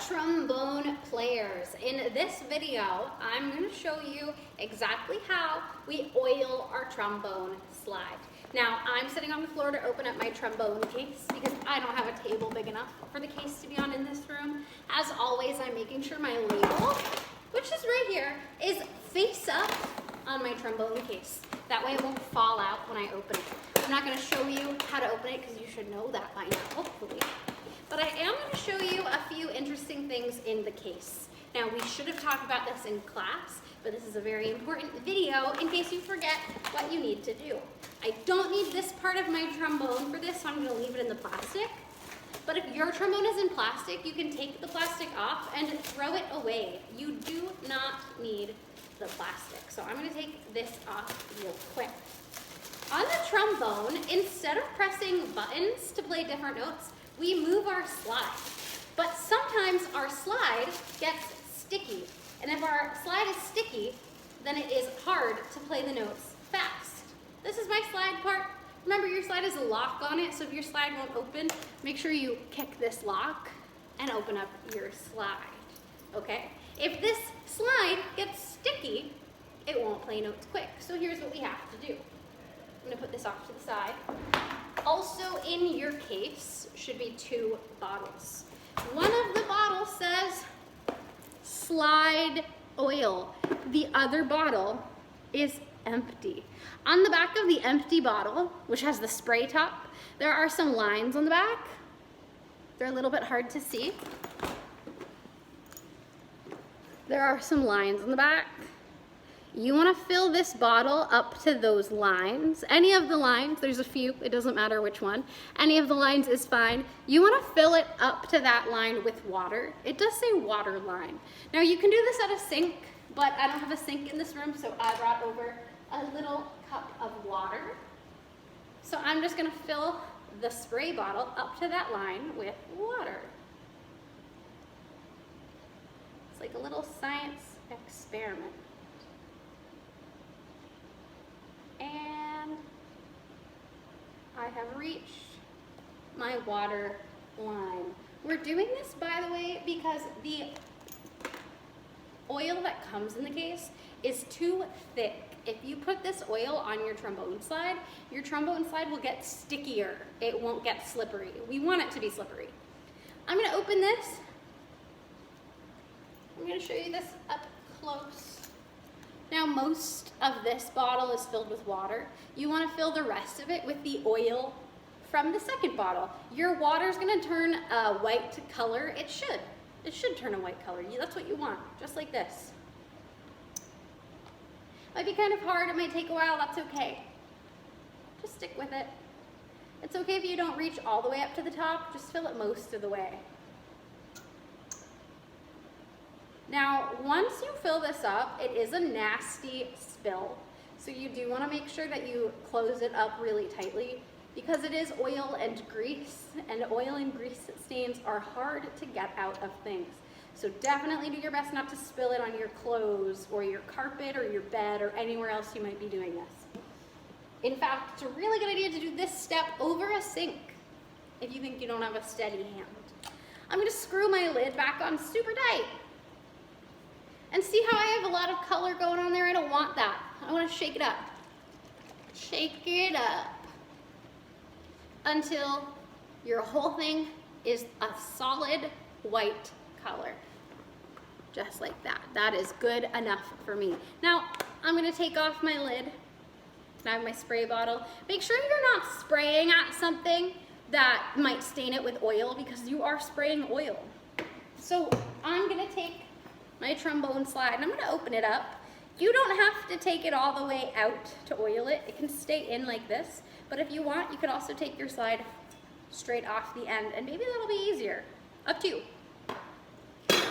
trombone players. In this video, I'm going to show you exactly how we oil our trombone slide. Now, I'm sitting on the floor to open up my trombone case because I don't have a table big enough for the case to be on in this room. As always, I'm making sure my label, which is right here, is face up on my trombone case. That way it won't fall out when I open it. I'm not going to show you how to open it because you should know that by now, hopefully. But I am going to show you a few interesting things in the case. Now, we should have talked about this in class, but this is a very important video in case you forget what you need to do. I don't need this part of my trombone for this, so I'm going to leave it in the plastic. But if your trombone is in plastic, you can take the plastic off and throw it away. You do not need the plastic. So I'm going to take this off real quick. On the trombone, instead of pressing buttons to play different notes, we move our slide. But sometimes our slide gets sticky. And if our slide is sticky, then it is hard to play the notes fast. This is my slide part. Remember, your slide has a lock on it, so if your slide won't open, make sure you kick this lock and open up your slide, okay? If this slide gets sticky, it won't play notes quick. So here's what we have to do. I'm gonna put this off to the side. Also in your case should be two bottles. One of the bottles says slide oil. The other bottle is empty. On the back of the empty bottle, which has the spray top, there are some lines on the back. They're a little bit hard to see. There are some lines on the back. You want to fill this bottle up to those lines. Any of the lines, there's a few, it doesn't matter which one. Any of the lines is fine. You want to fill it up to that line with water. It does say water line. Now you can do this at a sink, but I don't have a sink in this room, so I brought over a little cup of water. So I'm just going to fill the spray bottle up to that line with water. It's like a little science experiment. And I have reached my water line. We're doing this, by the way, because the oil that comes in the case is too thick. If you put this oil on your trombone slide will get stickier. It won't get slippery. We want it to be slippery. I'm going to open this. I'm going to show you this up close. Now, most of this bottle is filled with water. You want to fill the rest of it with the oil from the second bottle. Your water is going to turn a white color. It should. It should turn a white color. That's what you want, just like this. Might be kind of hard. It might take a while. That's okay. Just stick with it. It's okay if you don't reach all the way up to the top. Just fill it most of the way. Now, once you fill this up, it is a nasty spill. So you do want to make sure that you close it up really tightly because it is oil and grease, and oil and grease stains are hard to get out of things. So definitely do your best not to spill it on your clothes or your carpet or your bed or anywhere else you might be doing this. In fact, it's a really good idea to do this step over a sink if you think you don't have a steady hand. I'm going to screw my lid back on super tight. And see how I have a lot of color going on there? I don't want that. I want to shake it up. Shake it up until your whole thing is a solid white color. Just like that. That is good enough for me. Now, I'm going to take off my lid. I have my spray bottle. Make sure you're not spraying at something that might stain it with oil because you are spraying oil. So I'm going to take my trombone slide, and I'm going to open it up. You don't have to take it all the way out to oil it. It can stay in like this, but if you want, you could also take your slide straight off the end, and maybe that'll be easier. Up to you.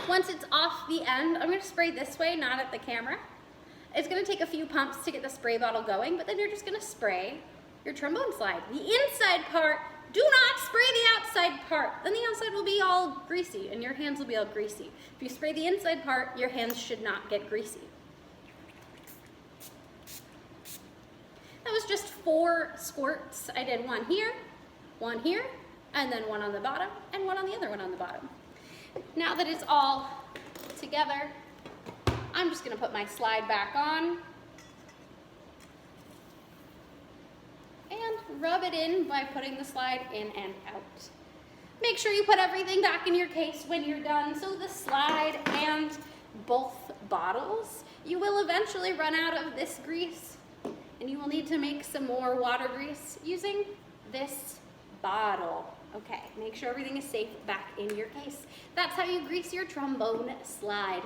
Once it's off the end, I'm going to spray this way, not at the camera. It's going to take a few pumps to get the spray bottle going, but then you're just going to spray your trombone slide. The inside part, do not spray the outside part. Then the outside will be all greasy and your hands will be all greasy. If you spray the inside part, your hands should not get greasy. That was just 4 squirts. I did one here, and then one on the bottom, and one on the other one on the bottom. Now that it's all together, I'm just gonna put my slide back on and rub it in by putting the slide in and out. Make sure you put everything back in your case when you're done, so the slide and both bottles, you will eventually run out of this grease and you will need to make some more water grease using this bottle. Okay, make sure everything is safe back in your case. That's how you grease your trombone slide.